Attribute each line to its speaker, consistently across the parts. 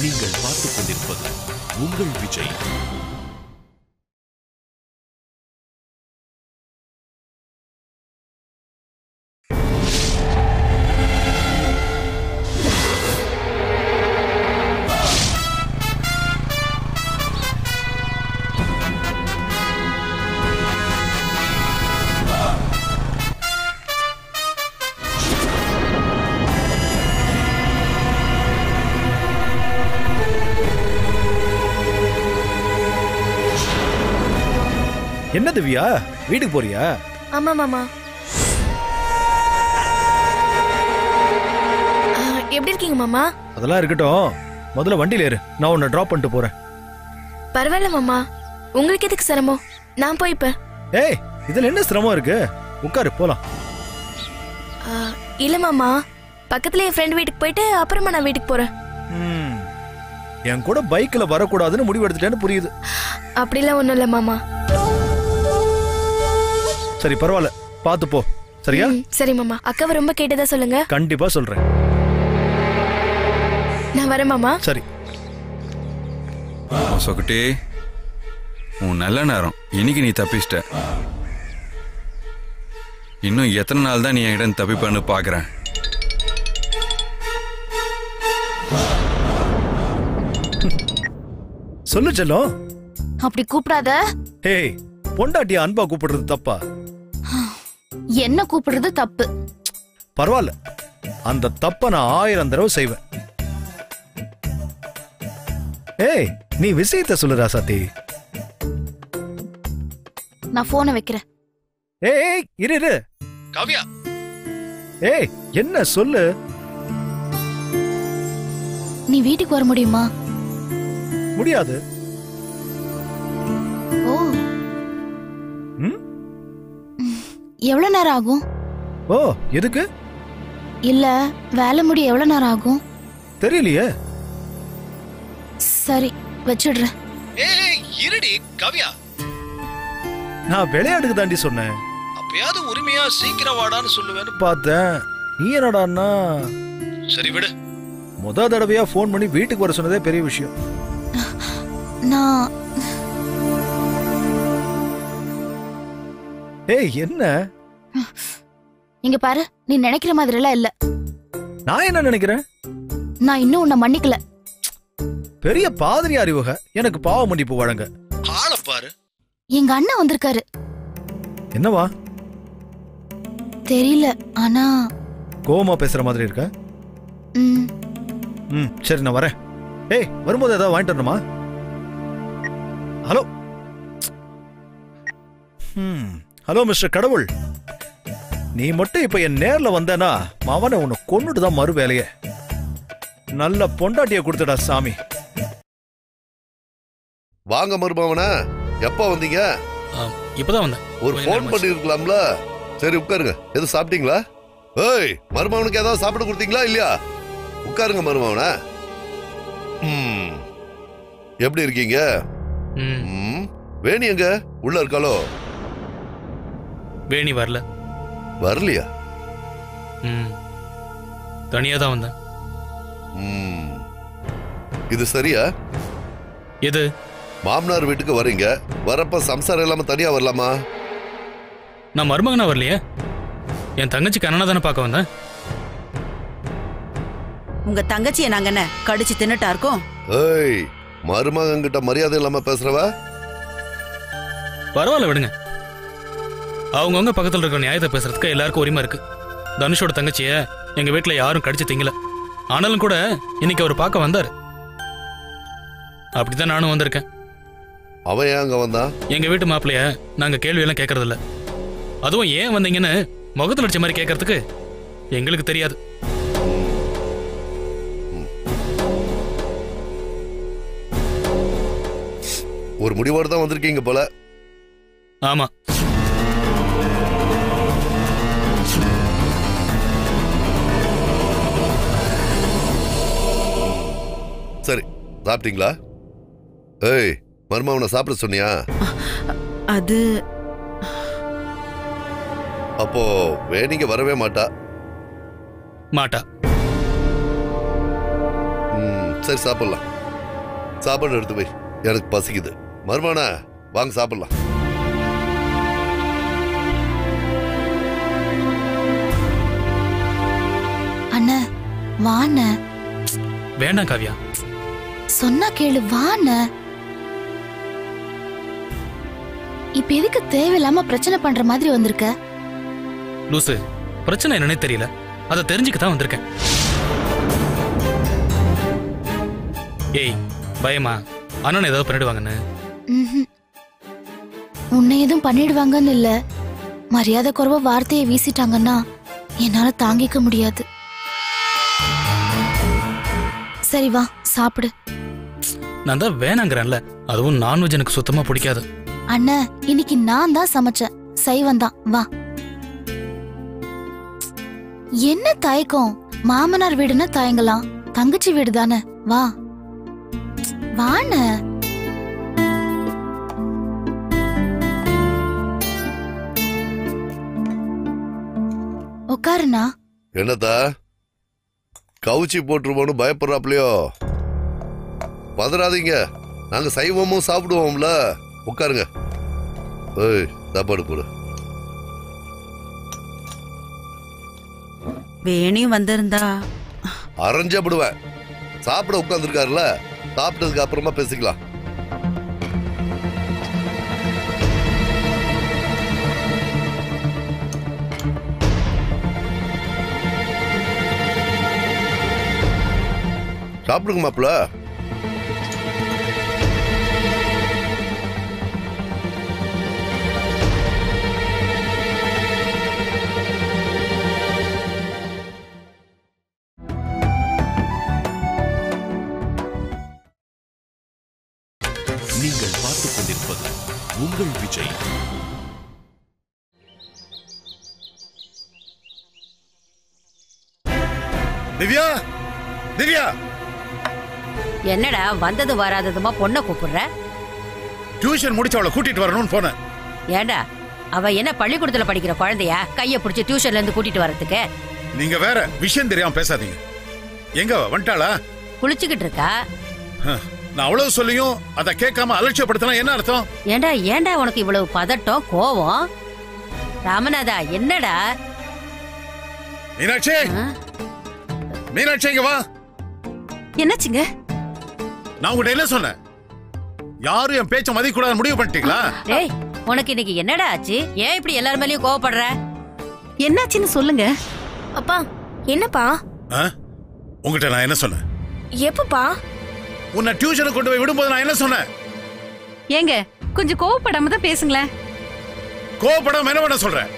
Speaker 1: நீங்கள் பார்த்துக் கொண்டிருப்பது உங்கள் விஜய்.
Speaker 2: என்ன திவ்யா, வீட்டுக்கு போறியா?
Speaker 3: ஆமா மாமா. எப்படி இருக்கீங்க மாமா?
Speaker 2: அதெல்லாம் இருக்கட்டும், முதல்ல வண்டியில ஏறு, நான் உன்னை டிராப் பண்ணிட்டு போறேன்.
Speaker 3: பரவாயில்ல மாமா, உங்களுக்கு எதுக்கு சிரமம்? நான் போய்ப்பேன்.
Speaker 2: ஏய், இதுல என்ன சிரமம் இருக்கு? உட்காரு, போலாம்.
Speaker 3: இல்ல மாமா, பக்கத்துல என் ஃப்ரெண்ட் வீட்டுக்கு போயிட்டு அப்புறமா நான் வீட்டுக்கு போறேன்.
Speaker 2: என் கூட பைக்ல வரக்கூடாதுன்னு முடிவு எடுத்துட்டேன்னு புரியுது.
Speaker 3: அப்படிலாம் ஒண்ணும் இல்ல மாமா.
Speaker 2: சரி பரவாயில்ல, பாத்து போ. சரியா?
Speaker 3: சரி மாமா. அக்காவை ரொம்ப கேட்டதா சொல்லுங்க.
Speaker 2: கண்டிப்பா சொல்றேன்.
Speaker 3: நான் வரேன் மாமா.
Speaker 2: சரி.
Speaker 4: சொக்குட்டி, உன் நல்ல நேரம் இன்னைக்கு நீ தப்பிச்சிட்ட. இன்னும் எத்தனை நாள் தான் நீ என்கிட்ட தப்பிப்பன்னு பாக்குறேன்.
Speaker 2: சொல்லு செல்லம்.
Speaker 5: அப்படி கூப்பிடாத.
Speaker 2: ஏய், பொண்டாட்டிய அன்பா கூப்பிடுறது தப்பா?
Speaker 5: என்ன கூப்பிடுறது தப்பு.
Speaker 2: பரவாயில்ல, அந்த தப்ப நான் 1000 தடவை செய்வேன். ஏய், நீ விஷயத்தை சொல்லு ராசாத்தி.
Speaker 5: நான் போனை வைக்கிறேன்.
Speaker 2: ஏய் இரு இரு. காவியா, ஏய் என்ன சொல்லு.
Speaker 5: நீ வீட்டுக்கு வர முடியுமா?
Speaker 2: முடியாது.
Speaker 5: ஓ. எவ்வளவு நேரம் ஆகும்?
Speaker 2: ஓ, எதுக்கு?
Speaker 5: இல்ல, வேலை முடிய எவ்வளவு நேரம் ஆகும்
Speaker 2: தெரியலையே.
Speaker 5: சரி, வச்சிடுறேன்.
Speaker 2: ஏய் இருடி காவியா, நான் விளையாடுக்கு தாண்டி சொன்னேன். அப்பயாவது உரிமையா சீக்கிரம் வாடான்னு சொல்லுவேன்னு பார்த்தேன். நீ என்னடான்னா? சரி விடு. முத தடவையா போன் பண்ணி வீட்டுக்கு வர சொன்னதே பெரிய விஷயம்.
Speaker 5: நான்
Speaker 2: ஏய் என்ன?
Speaker 5: இங்க பாரு, நீ நினைக்கிற மாதிரி எல்லாம் இல்ல.
Speaker 2: நான் என்ன நினைக்கிறேன்?
Speaker 5: நான் இன்னும் உன்னை மன்னிக்கல.
Speaker 2: பெரிய பாதிரி அறிவுக எனக்கு பாவ மன்னிப்பு வழங்க. ஆளை பாரு.
Speaker 5: எங்க அண்ணன் வந்திருக்காரு.
Speaker 2: என்னவா?
Speaker 5: தெரியல, ஆனா
Speaker 2: கோவமா பேசுற மாதிரி இருக்க. சரி நான் வரேன். ஏய், வரும்போது ஏதாவது வாங்கிட்டு வரணுமா? ஹலோ. ஹலோ மிஸ்டர் கடவுள், நீ மட்டும் இப்ப என் நேர்ல வந்தனா மவனை உன்னை கொன்னுட்டு தான் மறு வேலையே. நல்ல பொண்டாட்டிய கொடுத்துடா சாமி.
Speaker 6: வாங்க மருமவனா, எப்ப வந்தீங்க?
Speaker 7: இப்பதான் வந்தேன்.
Speaker 6: ஒரு போன் பண்ணி இருக்கலாம்ல. சரி உட்காருங்க. எதுவும் சாப்பிட்டீங்களா? ஏய், மருமவனுக்கு ஏதாவது சாப்பிட கொடுத்தீங்களா இல்லையா? உட்காருங்க மருமவனா. எப்படி இருக்கீங்க? வேணி எங்க? உள்ள இருக்காளோ?
Speaker 7: வேணி வரல.
Speaker 6: வரலையா?
Speaker 7: தனியா தான் வந்தேன்.
Speaker 6: இது சரியா?
Speaker 7: எது?
Speaker 6: மாமனார் வீட்டுக்கு வரீங்க, வரப்ப சம்சாரம் இல்லாம தனியா வரலாமா?
Speaker 7: நான் மருமகனா வரலையே, என் தங்கச்சி கண்ணனை தானே பார்க்க வந்தேன்.
Speaker 8: உங்க தங்கச்சியை நாங்க என்ன கடிச்சு தின்னுட்டா இருக்கோம்?
Speaker 6: ஏய், மருமகன் கிட்ட மரியாதை இல்லாம பேசுறவ?
Speaker 7: பரவாயில்ல விடுங்க. அவங்கவுங்க பக்கத்துல இருக்கிற நியாயத்தை பேசுறதுக்கு எல்லாருக்கும் உரிமை இருக்கு. தனுஷோட தங்கச்சிய எங்க வீட்டுல யாரும் கடிச்சு திங்கல. ஆனாலும் கூட இன்னைக்கு அவர் பார்க்க வந்தாரு. அப்படித்தான் நானும் வந்திருக்கேன்.
Speaker 6: அவன் ஏன் அங்க வந்தான்?
Speaker 7: எங்க வீட்டு மாப்பிள்ளைய நாங்க கேள்வி எல்லாம் கேட்கறது இல்ல. அதுவும் ஏன் வந்தீங்கன்னு முகத்துல அடிச்ச மாதிரி கேட்கறதுக்கு எங்களுக்கு தெரியாது.
Speaker 6: ஒரு முடிவோடு தான் வந்திருக்கீங்க போல.
Speaker 7: ஆமா.
Speaker 6: சரி, சாப்பிட்டீங்களா? ஏய், மருமவனை சாப்பிட சொன்னியா?
Speaker 8: அது
Speaker 6: அப்போ வேணிங்க வரவே மாட்டா.
Speaker 7: மாட்டா.
Speaker 6: சரி சாப்பிடலாம். சாப்பாடு எடுத்து போய், எனக்கு பசிக்குது. மருமகனே வாங்க சாப்பிடலாம்.
Speaker 5: அண்ணா வாண்ண.
Speaker 7: வேண்டாம் காவியா.
Speaker 5: சொன்னா கேளு வாண்ண. இப்ப எதுக்கு தேவையில்லாம பிரச்சனை பண்ற மாதிரி வந்திருக்க?
Speaker 7: லூசு, பிரச்சனை என்னன்னே தெரியல, அதை தெரிஞ்சுக்கத்தான் வந்திருக்கேன். ஏய் பயமா அண்ணன் ஏதாவது பண்ணிடுவாங்கன்னு?
Speaker 5: உன்னை எதுவும் பண்ணிடுவாங்கன்னு இல்ல, மரியாதை குறைவா வார்த்தையை வீசிட்டாங்கன்னா என்னால தாங்கிக்க முடியாது. சரி வா சாப்பிடு.
Speaker 7: நான் தான் வேணாங்கிறேன்ல, அதுவும் நான்வெஜ் எனக்கு சுத்தமா பிடிக்காது.
Speaker 5: அண்ணா இன்னைக்கு நான் தான் சமைச்சேன், சைவம் தான். வா. என்ன தயக்கம்? மாமனார் வீடுன்னா தயங்கலாம், தங்கச்சி வீடு தானே. வா வாண்ண. உட்காருண்ணா.
Speaker 6: என்னதா கவுச்சி போட்டுருவோன்னு பயப்படுறாப்லையோ? பதறாதீங்க, நாங்க சைவமும் சாப்பிடுவோம்ல. உட்காருங்க. ஏய் சாப்பாடு கொடு.
Speaker 8: வேணியும் வந்திருந்தா
Speaker 6: அரைஞ்சப்படுவேன். சாப்பிட உட்காந்துருக்காருல, சாப்பிட்டதுக்கு அப்புறமா பேசிக்கலாம். சாப்பிடுங்க மாப்பிள்ள.
Speaker 1: நீங்கள் பார்த்துக் கொண்டிருப்பது உங்கள் விஜய்.
Speaker 2: திவ்யா, திவ்யா,
Speaker 9: என்னடா வந்தது வராததுமா பொண்ணை கூப்பிடுற?
Speaker 2: டியூஷன் முடிச்சு அவளை கூட்டிட்டு வரணும்னு போனேன்.
Speaker 9: ஏண்டா அவ என்ன பள்ளிக்கூடத்துல படிக்கிற குழந்தையா கைய பிடிச்சி டியூஷன்ல இருந்து கூட்டிட்டு வரதுக்கு?
Speaker 2: நீங்க வேற விஷயம் தெரியாம பேசாதீங்க. எங்க வந்துட்டாளா?
Speaker 9: குளிச்சுக்கிட்டு இருக்கா.
Speaker 2: நான் அவ்வளவு சொல்லியும் அதை கேட்காம அலட்சியப்படுத்தினா என்ன அர்த்தம்?
Speaker 9: ஏண்டா ஏண்டா உனக்கு இவ்வளவு பதட்டம் கோவம்? ராமநாதா என்னடா?
Speaker 2: மீனாட்சி, மீனாட்சி இங்க வா.
Speaker 9: என்னாச்சுங்க?
Speaker 2: நான் உங்ககிட்ட என்ன சொன்னேன்? யாரும் என் பேச்ச மதிக்க கூடாது முடிவு பண்ணிட்டீங்களா?
Speaker 9: டேய் உனக்கு இன்னைக்கு என்னடா ஆச்சு? ஏன் இப்படி எல்லார் மேலயும் கோவப்படுற? என்னாச்சுன்னு சொல்லுங்க.
Speaker 3: அப்பா என்னப்பா?
Speaker 2: உங்ககிட்ட நான் என்ன சொன்னேன்?
Speaker 3: எப்பப்பா?
Speaker 2: உன்னை டியூஷனுக்கு கொண்டு போய் விடும்போது நான் என்ன சொன்னேன்?
Speaker 9: ஏங்க கொஞ்சம் கோவப்படாம தான் பேசுங்களேன்.
Speaker 2: கோவப்படாம என்ன பண்ண சொல்றேன்?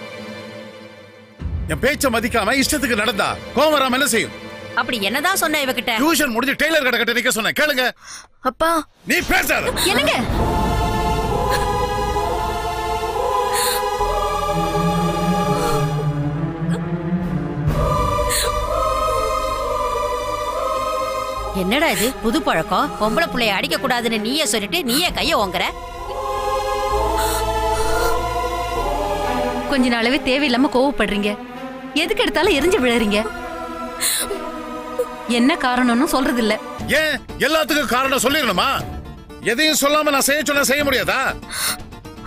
Speaker 2: என் பேச்ச மதிக்காம இஷ்டத்துக்கு நடந்தா கோவம் வராம என்ன செய்யும்?
Speaker 9: அப்படி என்னதான் சொன்ன இவகிட்ட?
Speaker 2: டியூஷன் முடிஞ்சு டெய்லர் கடை கட்ட நிக்க சொன்னேன். கேளுங்க.
Speaker 3: அப்பா
Speaker 2: நீ பேசாத.
Speaker 9: என்னங்க? என்னடா இது புது பழக்கம்? பொம்பளை புள்ளைய அடிக்க கூடாதுன்னு நீயே சொல்லிட்டு நீயே கைய ஓங்குற.
Speaker 10: கொஞ்ச நாளாவே தேவையில்லாம கோவப்படுறீங்க, எதுக்கு எடுத்தாலும் எரிஞ்சு விழறீங்க. என்ன காரணம்னு சொல்றது இல்ல.
Speaker 2: ஏன் எல்லாத்துக்கும் காரணம் சொல்லிடணுமா? எதையும் சொல்லாம நான் செய்ய சொன்னா செய்ய முடியாதா?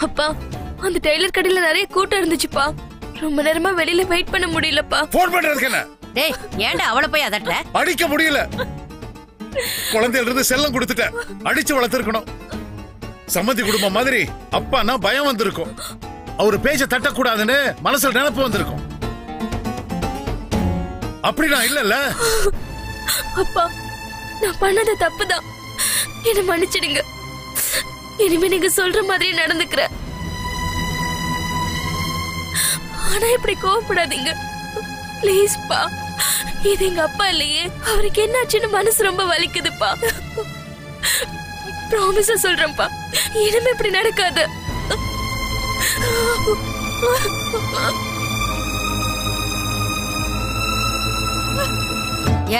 Speaker 3: அப்பா அந்த டெய்லர் கடையில நிறைய கூட்டம் இருந்துச்சுப்பா, ரொம்ப நேரமா வெளியில வெயிட் பண்ண முடியலப்பா.
Speaker 2: போன் பண்றதுக்கு என்ன?
Speaker 9: டேய் ஏன்டா அவளை போய் அதட்டற?
Speaker 2: அடிக்க முடியல. குழந்தையில இருந்து செல்லம் கொடுத்துட்ட, அடிச்சு வளர்த்திருக்கணும். சம்மந்தி குடும்பம் மாதிரி அப்பான்னா பயம் வந்திருக்கும். அவரு பேச்ச தட்டக்கூடாதுன்னு மனசுல நினைப்பு வந்திருக்கும். அப்படின்னா இல்லல்ல?
Speaker 3: அப்பா நான் பண்ணது தப்புதான், என்ன மன்னிச்சிடுங்க. இனிமே நீங்க சொல்ற மாதிரி நடந்துக்கிறேன். ஆனா இப்படி கோவப்படாதீங்க பிளீஸ் பா. இது எங்க அப்பா இல்லையே, அவருக்கு என்னாச்சுன்னு மனசு ரொம்ப வலிக்குதுப்பா. ப்ராமிஸா சொல்றேன்ப்பா, இனிமே இப்படி நடக்காது.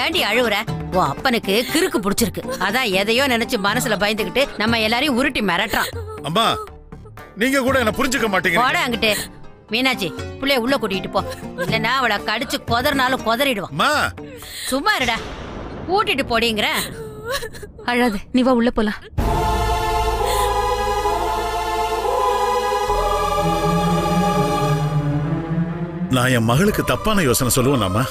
Speaker 9: ஏண்டி அழுவுற? உன் அப்பனுக்கு கிறுக்கு புடிச்சிருக்கு, அதான் எதையோ நினைச்சு மனசுல பயந்துகிட்டு நம்ம எல்லாரையும் உருட்டி மிரட்டான்.
Speaker 2: அம்மா நீங்க கூட என்ன புரிஞ்சுக்க மாட்டீங்க.
Speaker 9: போட அங்கிட்டு. மீனாட்சி புள்ளைய உள்ள கூட்டிட்டு போ, இல்லன்னா அவளை கடிச்சு கொதறினாலும் கொதறிடுவான். சும்மா இருடா, கூட்டிட்டு போடிங்கிற.
Speaker 10: அழாத, நீ வா உள்ள போலாம்.
Speaker 11: நான் என் மகளுக்கு தப்பான யோசனை சொல்லுவேனாமா?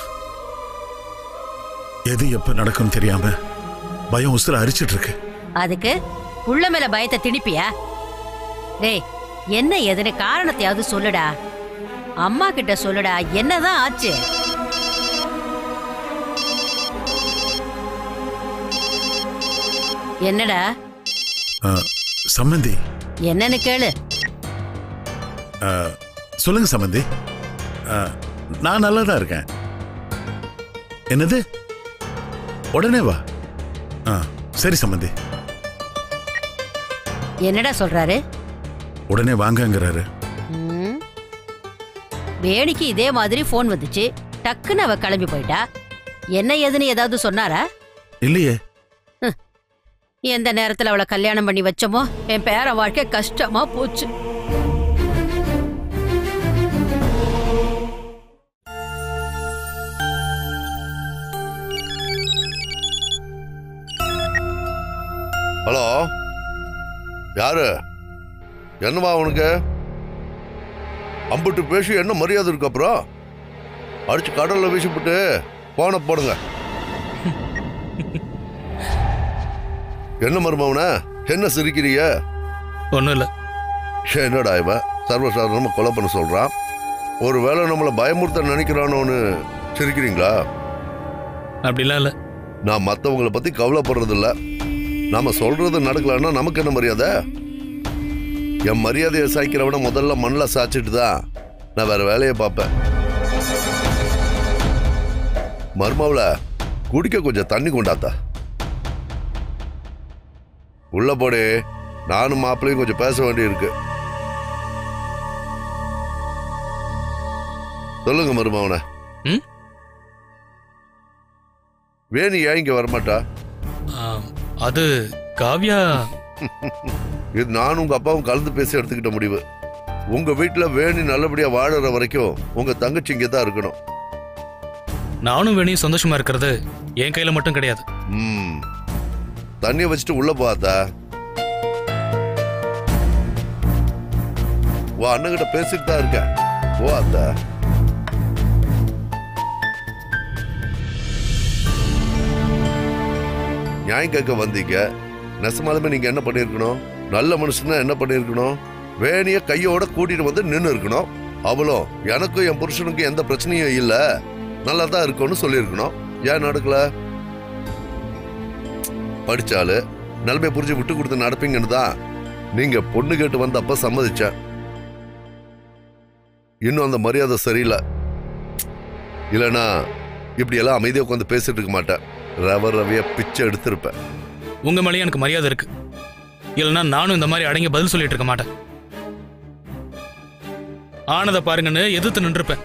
Speaker 11: எது எப்ப நடக்கும் தெரியாம பயம் உசுர அரிச்சிட்டு இருக்கு.
Speaker 9: அதுக்கு புள்ள மேல பயத்தை திணிப்பியா? டேய், என்ன எதுன்னு காரணத்தையாவது சொல்லுடா. அம்மா கிட்ட சொல்லுடா, என்னதான் ஆச்சு? என்னடா
Speaker 11: சம்பந்தி?
Speaker 9: என்னன்னு கேளு.
Speaker 11: சொல்லுங்க சம்பந்தி. நான் நல்லா தான் இருக்கேன். என்னது? உடனே வா. சரி சம்பந்தி.
Speaker 9: என்னடா சொல்றாரு?
Speaker 11: உடனே வாங்கங்கறாரு.
Speaker 9: வேணிக்கு இதே மாதிரி போன் வந்துச்சு, டக்குன்னு அவ கிளம்பி போயிட்டா. என்ன ஏதுன்னு ஏதாவது சொன்னாரா?
Speaker 11: இல்லையே.
Speaker 9: எந்த நேரத்துல அவளை கல்யாணம் பண்ணி வச்சோமோ என் பேர வாழ்க்கை கஷ்டமா போச்சு.
Speaker 6: ஹலோ, யாரு? என்னவா உனக்கு? அம்புட்டு பேசி என்ன மரியாதை இருக்கு? அப்புறம் அடிச்சு கடல்ல வீசிவிட்டு போன போடுங்க. என்ன மருமவன, என்ன சிரிக்கிறீங்க?
Speaker 7: ஒன்றும் இல்லை.
Speaker 6: என்னடா இவன் சர்வசாதாரணமா கொலை பண்ண சொல்றான்? ஒரு வேளை நம்மளை பயமுறுத்த நினைக்கிறானோன்னு சிரிக்கிறீங்களா?
Speaker 7: அப்படிலாம் இல்லை.
Speaker 6: நான் மற்றவங்களை பத்தி கவலைப்படுறது இல்லை. நாம சொல்றது நடக்கலன்னா நமக்கு என்ன மரியாதை? என் மரியாதையை சாய்க்கிறவன முதல்ல மண்ணில் சாய்ச்சிட்டு தான் நான் வேற வேலையை பார்ப்பேன். மருமவள, குடிக்க கொஞ்சம் தண்ணி கொண்டாத்தா. உள்ள போடே, நானும் மாப்பிள்ளையும் கொஞ்சம் பேச வேண்டி இருக்கு. சொல்லுங்க மருமவன. வேணி ஏன் இங்க வரமாட்டா?
Speaker 7: அது காவ்யா.
Speaker 6: இது நானும் உங்க அப்பாவும் கலந்து பேசி எடுத்துக்கிட்ட முடிவு. உங்க வீட்டுல வேணி நல்லபடியா வாழற வரைக்கும் உங்க தங்கச்சி இங்கே தான் இருக்கணும்.
Speaker 7: நானும் வேணியும் சந்தோஷமா இருக்கிறது என் கையில மட்டும் கிடையாது.
Speaker 6: தண்ணிய வச்சுட்டு உள்ள போகாதா? உன் அண்ணங்கிட்ட பேசிட்டு தான் இருக்க. போகாதா? நியாயம் கேட்க வந்தீங்க. நெசமாலுமே நீங்க என்ன பண்ணிருக்கணும்? நல்ல மனுஷனா என்ன பண்ணிருக்கணும்? வேணிய கையோட கூட்டிட்டு வந்து நின்று இருக்கணும். அவளும் எனக்கும் என் புருஷனுக்கும் எந்த பிரச்சனையும் இல்ல, நல்லா தான் இருக்கும்னு சொல்லியிருக்கணும். ஏன் நடக்கல? படிச்சாலு நிலைமை புரிஞ்சு விட்டு கொடுத்து நடப்பீங்கன்னு தான் நீங்க பொண்ணு கேட்டு வந்தப்ப சம்மதிச்ச. இன்னும் அந்த மரியாதை சரியில்லை. இல்லைன்னா இப்படி எல்லாம் அமைதியா உட்காந்து பேசிட்டு இருக்க மாட்டேன். ரவிய பிச்சை எடுத்திருப்பேன்.
Speaker 7: உங்க மேலேயும் எனக்கு மரியாதை இருக்கு. இல்லைன்னா நானும் இந்த மாதிரி அடங்கி பதில் சொல்லிட்டு இருக்க மாட்டேன். ஆனதை பாருங்கன்னு எதிர்த்து நின்றுப்பேன்.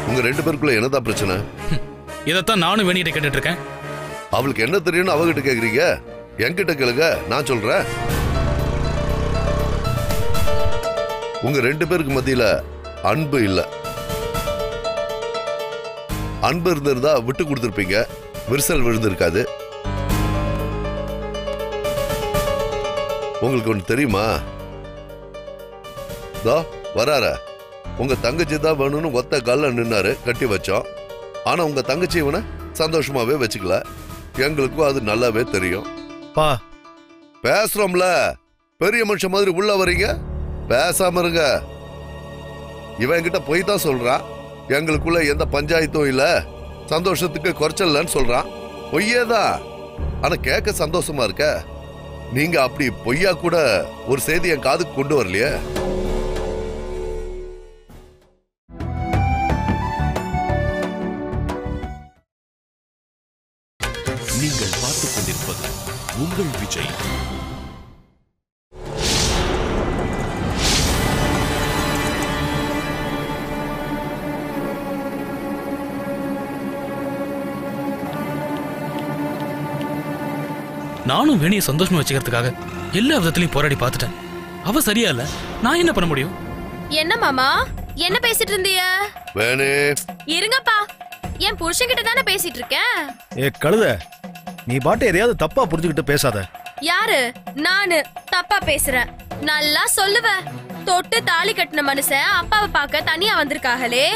Speaker 6: உங்க ரெண்டு பேருக்குள்ள என்னதான் பிரச்சனை?
Speaker 7: இதைத்தான் நானும் வேணிகிட்ட கேட்டுட்டு இருக்கேன்.
Speaker 6: அவளுக்கு என்ன தெரியும்னு அவகிட்ட கேக்குறீங்க? என்கிட்ட கேளுங்க, நான் சொல்றேன். உங்க ரெண்டு பேருக்கு மத்தியில அன்பு இல்ல. அன்பு இருந்திருந்தா விட்டு கொடுத்திருப்பீங்க, விரிசல் விழுந்திருக்காது. உங்களுக்கு ஒண்ணு தெரியுமா? வரார உங்க தங்கச்சி தான் வேணும்னு ஒத்த கால்ல நின்னாரு, கட்டி வச்சோம். ஆனா உங்க தங்கச்சி இவனை சந்தோஷமாவே வச்சுக்கல. எங்களுக்கும் அது நல்லாவே தெரியும். பேசுறோம்ல, பெரிய மனுஷன் மாதிரி உள்ள வரீங்க, பேசாம இருங்க. இவன் என்கிட்ட போய் தான் சொல்றான். எங்களுக்குள்ள எந்த பஞ்சாயத்தும் இல்ல, சந்தோஷத்துக்கு குறைச்சலன்னு சொல்றான். பொய்யேதான், ஆனா கேட்க சந்தோஷமா இருக்க. நீங்க அப்படி பொய்யா கூட ஒரு செய்தி என் காதுக்கு கொண்டு வரலையே.
Speaker 1: நீங்கள் பார்த்துக் கொண்டிருப்பது உங்கள் விஜய்.
Speaker 7: நானும் வேணியை சந்தோஷமா வச்சுக்கிறதுக்காக எல்லா விதத்திலையும் போராடி பார்த்துட்டேன். அவ சரியா இல்ல, நான் என்ன பண்ண முடியும்?
Speaker 3: என்ன மாமா, என்ன பேசிட்டு இருந்தீங்க?
Speaker 6: வேணே
Speaker 3: இருங்கப்பா, என் புருஷன்கிட்ட தானே பேசிட்டு இருக்கேன்.
Speaker 2: ஏ கழுத, நீ பாட்டு எதையாவது தப்பா புரிஞ்சுக்கிட்டு பேசாத.
Speaker 3: யாரு? நானு தப்பா பேசுறேன்? நல்லா சொல்லுவேன். தொட்டு தாலி கட்டின மனுஷன் அப்பாவை பார்க்க தனியா வந்திருக்காங்களே,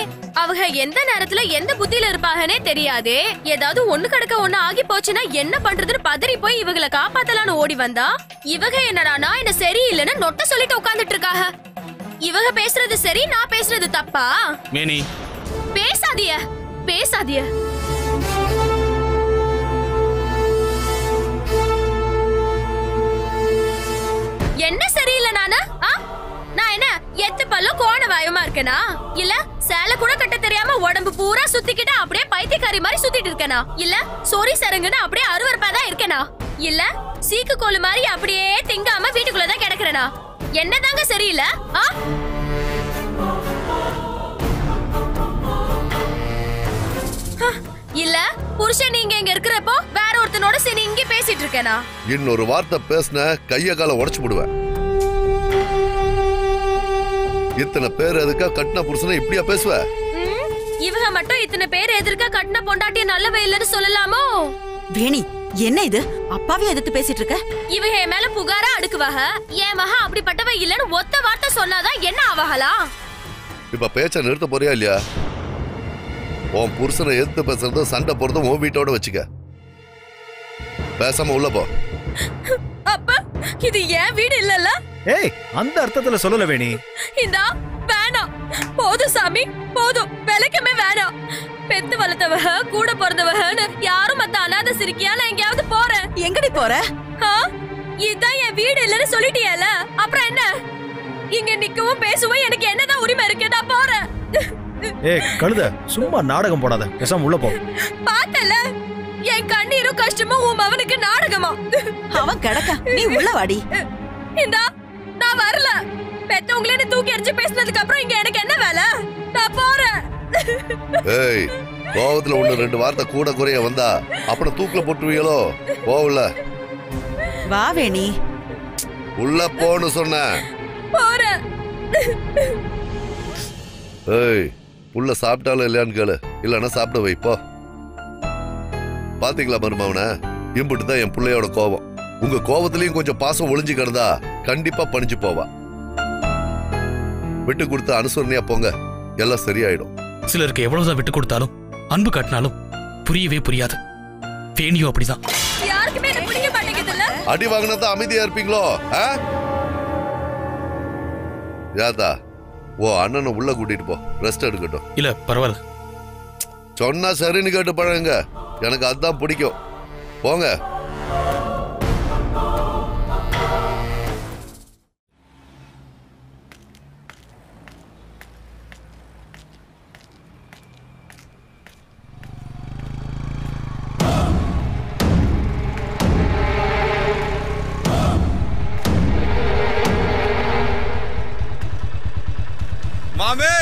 Speaker 3: அவங்க எந்த நேரத்துல எந்த புத்தியில இருப்பாங்கன்னே தெரியாதே. ஏதாவது ஒண்ணு கடக்க ஒண்ணு ஆகி போச்சுன்னா என்ன பண்றதுன்னு பதறி போய் இவங்களை காப்பாத்தலான்னு ஓடி வந்தா, இவங்க என்னடானா என்ன சரியில்லைன்னு நொட்ட சொல்லிட்டு உட்கார்ந்துட்டு இருக்காங்க. இவங்க பேசுறது சரி, நான் பேசுறது தப்பா?
Speaker 7: மேனி,
Speaker 3: பேசாதிய பேசாதிய. என்ன சரியில்லை நானு? நான் என்ன எத்து பல்லும் கோண வாயமா இருக்கேனா? இல்ல சேலை கூட கட்ட தெரியாம உடம்பு பூரா சுத்திக்கிட்டு அப்படியே பைத்தியக்காரி மாதிரி சுத்திட்டு இருக்கேனா? இல்ல சொரி சரங்குன்னு அப்படியே அருவருப்பாதான் இருக்கேனா? இல்ல சீக்கு கோலு மாதிரி அப்படியே திங்காம வீட்டுக்குள்ளதான் கிடக்குறேனா? என்னதாங்க சரியில்லை? இல்ல புருஷன் நீங்க இங்க இருக்கிறப்போ வேற ஒருத்தனோட சரி இங்க பேசிட்டு இருக்கேனா?
Speaker 6: இன்னொரு வார்த்தை பேசின கைய கால உடைச்சு விடுவேன். இத்தனை பேர் எதுக்கா கட்டின புருஷனை இப்படியா பேசுவ?
Speaker 3: இவங்க மட்டும் இத்தனை பேர் எதிர்க்க கட்டின பொண்டாட்டிய நல்லவே இல்லன்னு சொல்லலாமோ?
Speaker 8: வேணி, என்ன இது? அப்பாவே எதிர்த்து பேசிட்டு இருக்க?
Speaker 3: இவங்க என் மேல புகாரா அடுக்குவாக. என் மகா அப்படிப்பட்டவ இல்லன்னு ஒத்த வார்த்தை சொன்னாதான் என்ன ஆவாங்களா?
Speaker 6: இப்ப பேச்ச நிறுத்த போறியா இல்லையா? உன் புருஷனை எதிர்த்து பேசுறதும் சண்டை போறதும் உன் வீட்டோட வச்சுக்க. பேசாம உள்ள போ.
Speaker 3: அப்ப இது ஏன் வீடு இல்லல்ல?
Speaker 2: ஏய், அந்த அர்த்தத்துல சொல்லல வேணி.
Speaker 3: இந்தா வேணாம், போதும் சாமி போதும், விலைக்குமே வேணாம். பெத்து வளர்த்தவக கூட பிறந்தவகன்னு யாரும் மத்த அனாதை சிரிக்கியா? நான் எங்கேயாவது போறேன்.
Speaker 8: எங்கடி போற?
Speaker 3: இதுதான் என் வீடு இல்லன்னு சொல்லிட்டியல, அப்புறம் என்ன? இங்க நிக்கவும் பேசவும் எனக்கு என்னதான் உரிமை இருக்கு? நான் போறேன்.
Speaker 2: ஏய் கழுத, சும்மா நாடகம் போடாத, பேசாம உள்ள போ.
Speaker 3: பார்த்தல, என் கண்ணீரும் கஷ்டமும் உன் மவனுக்கு நாடகமா?
Speaker 8: அவன் கிடக்க, நீ உள்ள வாடி.
Speaker 3: இந்தா நான் வரல. பெத்தவங்களே தூக்கி எறிஞ்சு பேசினதுக்கு அப்புறம் இங்க எனக்கு என்ன வேலை? நான் போறேன்.
Speaker 6: ஏய், கோவத்துல ஒண்ணு ரெண்டு வார்த்தை கூட குறைய வந்தா அப்புறம் தூக்குல போட்டுருவீங்களோ? போகல.
Speaker 8: வா வேணி.
Speaker 6: உள்ள போன்னு சொன்ன.
Speaker 3: போறேன்.
Speaker 6: ஏய், புள்ள சாப்பிட்டாலும் இல்லையான்னு கேளு, இல்லன்னா சாப்பிட வைப்போ. பாத்தீங்களா மருமவன, இம்புட்டு தான் என் பிள்ளையோட கோபம். உங்க கோபத்திலயும் கொஞ்சம் பாசம் ஒளிஞ்சு கிடந்தா கண்டிப்பா பணிஞ்சு போவா. விட்டு கொடுத்து அனுசரணையா போங்க, எல்லாம் சரியாயிடும்.
Speaker 7: சிலருக்கு எவ்வளவுதான் விட்டு கொடுத்தாலும் அன்பு காட்டினாலும் புரியவே புரியாது. வேணியும் அப்படிதான்.
Speaker 3: யாருக்குமே என்ன புரிய மாட்டேங்குதுல்ல?
Speaker 6: அடி வாங்கினதான் அமைதியா இருப்பீங்களோ? யாதா, ஓ அண்ணனை உள்ள கூட்டிட்டு போ, ரெஸ்ட் எடுக்கட்டும்.
Speaker 7: இல்ல பரவாயில்ல.
Speaker 6: சொன்னா சரின்னு கேட்டு பழங்க, எனக்கு அதுதான் பிடிக்கும். போங்க.
Speaker 4: மாமே,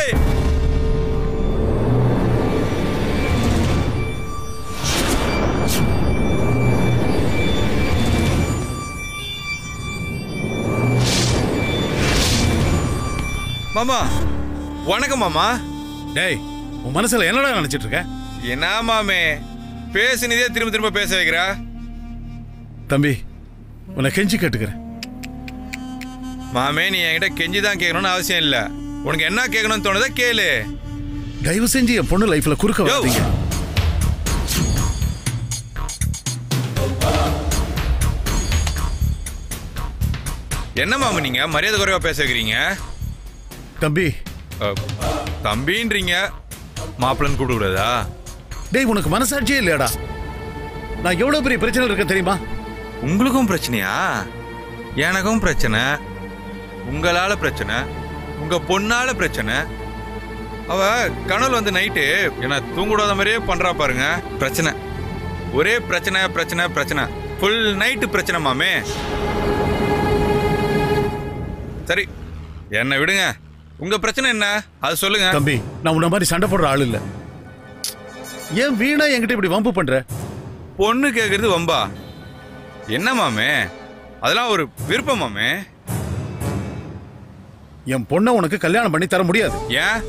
Speaker 4: மாமா வணக்கம். மாமா,
Speaker 11: டேய், உன் மனசுல என்னடா நினைச்சிட்டு இருக்க?
Speaker 4: என்ன மாமே பேசுனதே திரும்ப திரும்ப பேச வைக்கிற?
Speaker 11: தம்பி, உன்னை கெஞ்சி கேட்டுக்கிறேன்.
Speaker 4: மாமே, நீ என்கிட்ட கெஞ்சி தான் கேட்கணும்னு அவசியம் இல்ல. உனக்கு என்ன கேட்கணும்னு தோணுதா கேளு.
Speaker 11: தயவு செஞ்சு என் பொண்ணு லைஃப்ல குறுக்க வராதீங்க.
Speaker 4: என்ன மாமா நீங்க மரியாதை குறைவா பேச வைக்கிறீங்க?
Speaker 11: தம்பி,
Speaker 4: தம்பின்றீங்க, மாப்பிள்ளன்னு கூப்பிட கூடாதா?
Speaker 11: டேய், உனக்கு மனசாட்சியே இல்லையாடா? நான் எவ்வளவு பெரிய பிரச்சனை இருக்க தெரியுமா?
Speaker 4: உங்களுக்கும் பிரச்சனையா? எனக்கும் பிரச்சனை, உங்களால பிரச்சனை, உங்க பொண்ணால பிரச்சனை. அவ கனல் வந்து நைட்டு என்ன தூங்கிடாத மாதிரியே பண்றா பாருங்க. பிரச்சனை, ஒரே பிரச்சனை பிரச்சனை பிரச்சனை, ஃபுல் நைட்டு பிரச்சனை மாமே. சரி, என்ன விடுங்க. உங்க பிரச்சனை என்ன அது சொல்லுங்க.
Speaker 11: தம்பி, நான் உன்ன மாதிரி சண்டை போடுற ஆள் இல்ல. ஏன் வீணா என்கிட்ட இப்படி வம்பு பண்ற?
Speaker 4: பொண்ணு கேக்குறது வம்பா? என்ன மாமே, அதெல்லாம் ஒரு விருப்பம் மாமே.
Speaker 11: என் பொண்ணை உனக்கு கல்யாணம் பண்ணி தர முடியாது.
Speaker 4: ஏன்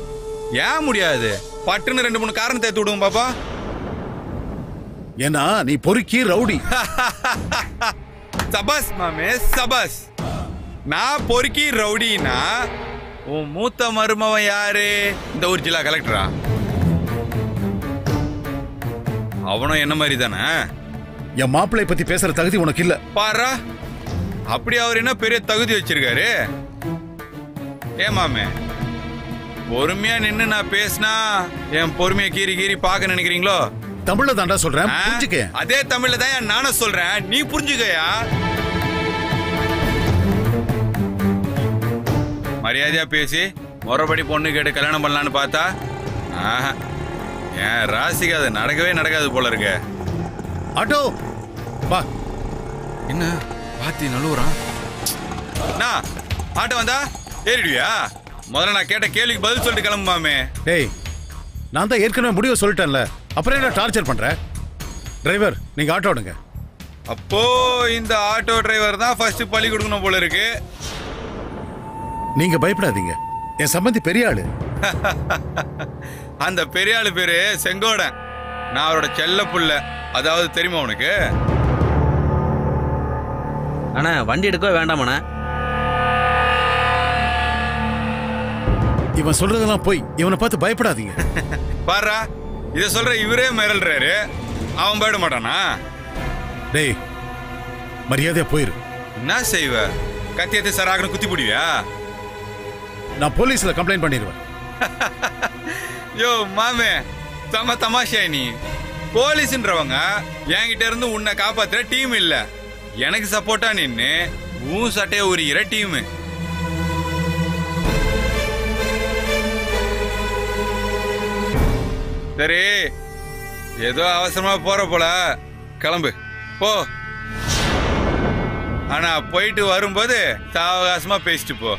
Speaker 4: ஏன் முடியாது? பட்டுன்னு 2-3 காரணம் தேத்து விடுவோம் பாப்பா.
Speaker 11: ஏன்னா நீ பொறுக்கி ரவுடி.
Speaker 4: சபாஸ் மாமே சபாஸ். நான் பொறுக்கி ரவுடினா உன் மூத்த மருமவன் யாரு? இந்த ஊர் ஜில்லா கலெக்டரா? அவனும் என்ன மாதிரி தானே?
Speaker 11: என் மாப்பிள்ளை பத்தி பேசுற தகுதி உனக்கு இல்ல.
Speaker 4: பாரா, அப்படி அவர் என்ன பெரிய தகுதி வச்சிருக்காரு? ஏமாமே, பொறுமையா நின்னு நான் பேசினா என் பொறுமையை கீறி கீறி பார்க்க நினைக்கிறீங்களோ?
Speaker 11: தமிழ்ல தாண்டா சொல்றேன், புரிஞ்சுக்க.
Speaker 4: அதே தமிழ்ல தான் நானும் சொல்றேன், நீ புரிஞ்சுக்கயா. மரியாதையா பேசி முறைப்படி பொண்ணு கேட்டு கல்யாணம் பண்ணலான்னு பார்த்தா என் ராசிக்கு அது நடக்கவே நடக்காது போல இருக்கு.
Speaker 11: ஆட்டோ வா.
Speaker 4: என்ன பாத்தி நழுவுறான்? ஆட்டோ வந்தா ஏறிடுவியா? முதல்ல நான் கேட்ட கேள்விக்கு பதில் சொல்லிட்டு கிளம்புமாமே.
Speaker 11: டேய், நான் தான் ஏற்கனவே முடிவு சொல்லிட்டேன்ல, அப்புறம் என்ன டார்ச்சர் பண்ற? டிரைவர், நீங்க ஆட்டோ எடுங்க.
Speaker 4: அப்போ இந்த ஆட்டோ டிரைவர் தான் ஃபர்ஸ்ட் பழி கொடுக்கணும் போல இருக்கு.
Speaker 11: நீங்க பயப்படாதீங்க, என் சம்பந்தி பெரிய ஆளு.
Speaker 4: அந்த பெரிய ஆளு பேரு செங்கோடன். நான் அவரோட செல்ல புள்ள. அதாவது தெரியுமா உனக்கு?
Speaker 12: அண்ணா வண்டி எடுக்கவே வேண்டாமண்ணா.
Speaker 11: இவன் சொல்றதெல்லாம் போய், இவனை பார்த்து பயப்படாதீங்க.
Speaker 4: பாரா, இத சொல்ற இவரே மிரள்றாரு, அவன் பயப்பட மாட்டானா?
Speaker 11: டேய், மரியாதையா போயிரு.
Speaker 4: என்ன செய்வ? கத்தியத்தை சராகனு குத்தி பிடிவியா?
Speaker 11: நான் போலீஸ்ல கம்ப்ளைண்ட் பண்ணிடுவேன்.
Speaker 4: யோ மாமே, தம தமாஷா நீ. போலீஸ்ன்றவங்க என்கிட்ட இருந்து உன்னை காப்பாத்துற டீம் இல்ல, எனக்கு சப்போர்ட்டா நின்னு உன் சட்டையை உரிகிற டீம். சரி, ஏதோ அவசரமா போற போல, கிளம்பு போ. ஆனா போயிட்டு வரும்போது சாவகாசமா பேசிட்டு போ.